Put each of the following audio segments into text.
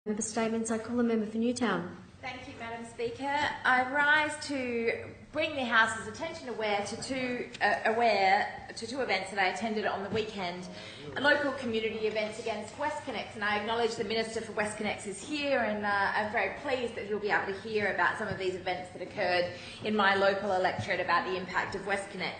Member statements. I call the member for Newtown. Thank you, Madam Speaker. I rise to bring the House's attention to two events that I attended on the weekend, local community events against WestConnex, and I acknowledge the Minister for WestConnex is here, and I'm very pleased that he'll be able to hear about some of these events that occurred in my local electorate about the impact of WestConnex.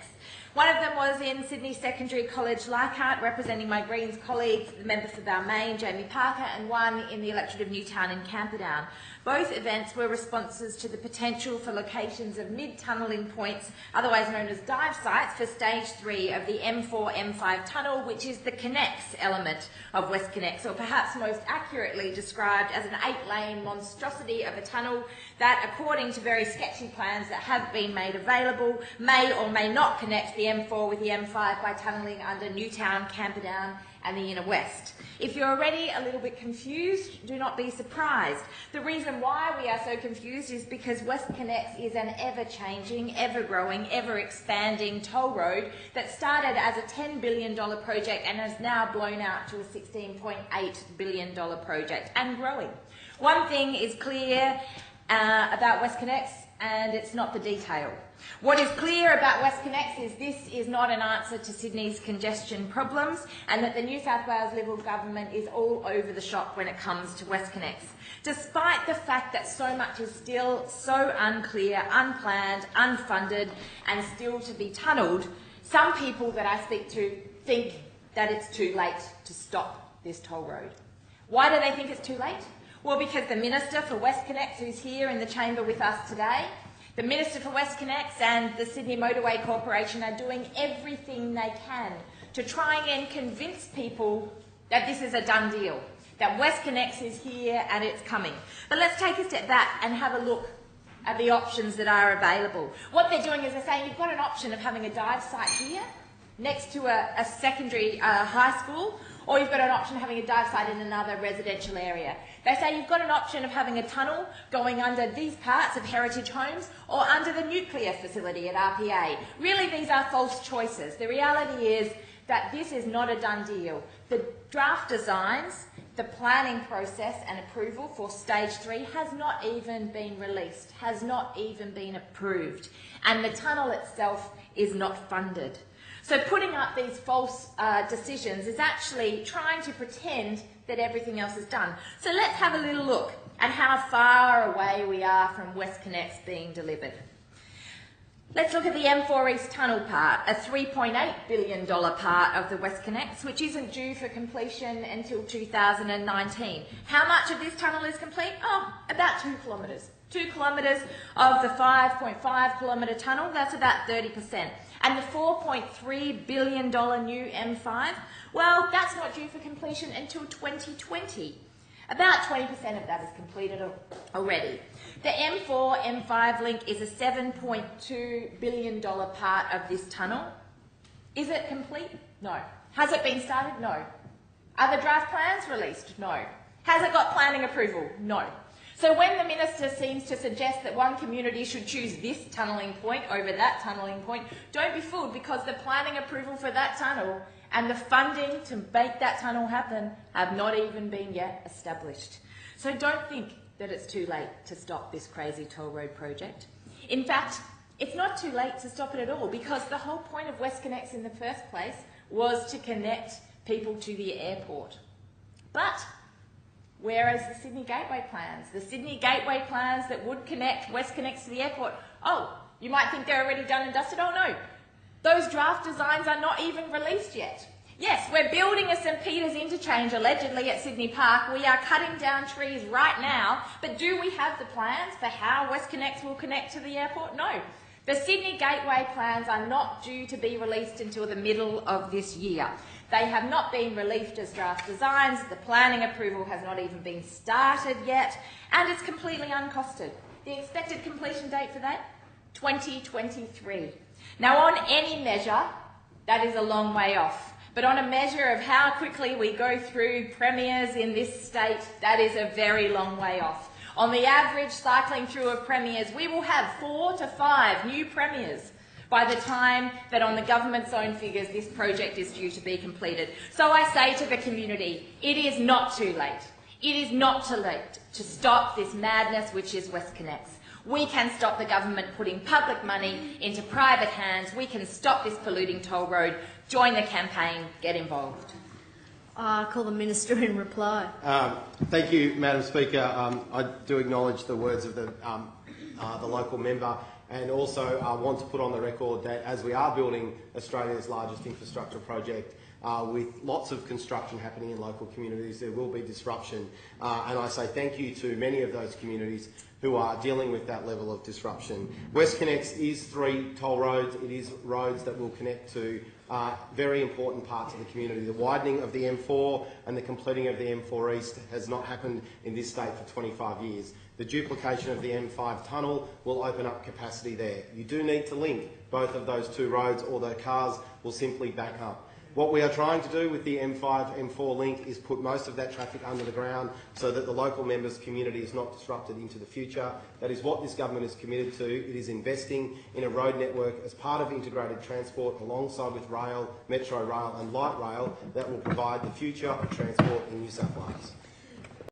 One of them was in Sydney Secondary College, Leichhardt, representing my Greens colleagues, the member for Balmain, Jamie Parker, and one in the electorate of Newtown in Camperdown. Both events were responses to the potential for locations of mid-tunnelling points, otherwise known as dive sites, for Stage 3 of the M4-M5 tunnel, which is the Connex element of WestConnex, or perhaps most accurately described as an 8-lane monstrosity of a tunnel that, according to very sketchy plans that have been made available, may or may not connect the M4 with the M5 by tunnelling under Newtown, Camperdown and the Inner West. If you're already a little bit confused, do not be surprised. The reason why we are so confused is because WestConnex is an ever-changing, ever-growing, ever-expanding toll road that started as a $10 billion project and has now blown out to a $16.8 billion project and growing. One thing is clear about WestConnex, and it's not the detail. What is clear about WestConnex is this is not an answer to Sydney's congestion problems, and that the New South Wales Liberal government is all over the shop when it comes to WestConnex. Despite the fact that so much is still so unclear, unplanned, unfunded, and still to be tunnelled, some people that I speak to think that it's too late to stop this toll road. Why do they think it's too late? Well, because the Minister for WestConnex, who's here in the chamber with us today, the Minister for WestConnex and the Sydney Motorway Corporation are doing everything they can to try and convince people that this is a done deal, that WestConnex is here and it's coming. But let's take a step back and have a look at the options that are available. What they're doing is they're saying you've got an option of having a dive site here next to a secondary high school, or you've got an option of having a dive site in another residential area. They say you've got an option of having a tunnel going under these parts of heritage homes or under the nuclear facility at RPA. Really, these are false choices. The reality is that this is not a done deal. The draft designs, the planning process and approval for Stage 3 has not even been released, has not even been approved, and the tunnel itself is not funded. So putting up these false decisions is actually trying to pretend that everything else is done. So let's have a little look at how far away we are from WestConnex being delivered. Let's look at the M4 East Tunnel part, a $3.8 billion part of the WestConnex, which isn't due for completion until 2019. How much of this tunnel is complete? Oh, about 2 kilometres. 2 kilometres of the 5.5 kilometre tunnel, that's about 30%. And the $4.3 billion new M5, well, that's not due for completion until 2020. About 20% of that is completed already. The M4-M5 link is a $7.2 billion part of this tunnel. Is it complete? No. Has it been started? No. Are the draft plans released? No. Has it got planning approval? No. So when the Minister seems to suggest that one community should choose this tunnelling point over that tunnelling point, don't be fooled, because the planning approval for that tunnel and the funding to make that tunnel happen have not even been yet established. So don't think that it's too late to stop this crazy toll road project. In fact, it's not too late to stop it at all, because the whole point of WestConnex in the first place was to connect people to the airport. But whereas the Sydney Gateway plans, that would connect WestConnex to the airport, oh, you might think they're already done and dusted. Oh no, those draft designs are not even released yet. Yes, we're building a St Peters interchange allegedly at Sydney Park. We are cutting down trees right now, but do we have the plans for how WestConnex will connect to the airport? No. The Sydney Gateway plans are not due to be released until the middle of this year. They have not been released as draft designs, the planning approval has not even been started yet, and it's completely uncosted. The expected completion date for that? 2023. Now, on any measure, that is a long way off. But on a measure of how quickly we go through premiers in this state, that is a very long way off. On the average cycling through of premiers, we will have 4 to 5 new premiers by the time that, on the government's own figures, this project is due to be completed. So I say to the community, it is not too late. It is not too late to stop this madness which is WestConnex. We can stop the government putting public money into private hands. We can stop this polluting toll road. Join the campaign. Get involved. I call the Minister in reply. Thank you, Madam Speaker. I do acknowledge the words of the local member, and also want to put on the record that as we are building Australia's largest infrastructure project, with lots of construction happening in local communities, there will be disruption. And I say thank you to many of those communities who are dealing with that level of disruption. WestConnex is 3 toll roads. It is roads that will connect to very important parts of the community. The widening of the M4 and the completing of the M4 East has not happened in this state for 25 years. The duplication of the M5 tunnel will open up capacity there. You do need to link both of those 2 roads, or the cars will simply back up. What we are trying to do with the M5-M4 link is put most of that traffic under the ground so that the local members' community is not disrupted into the future. That is what this government is committed to. It is investing in a road network as part of integrated transport alongside with rail, metro rail and light rail that will provide the future of transport in New South Wales.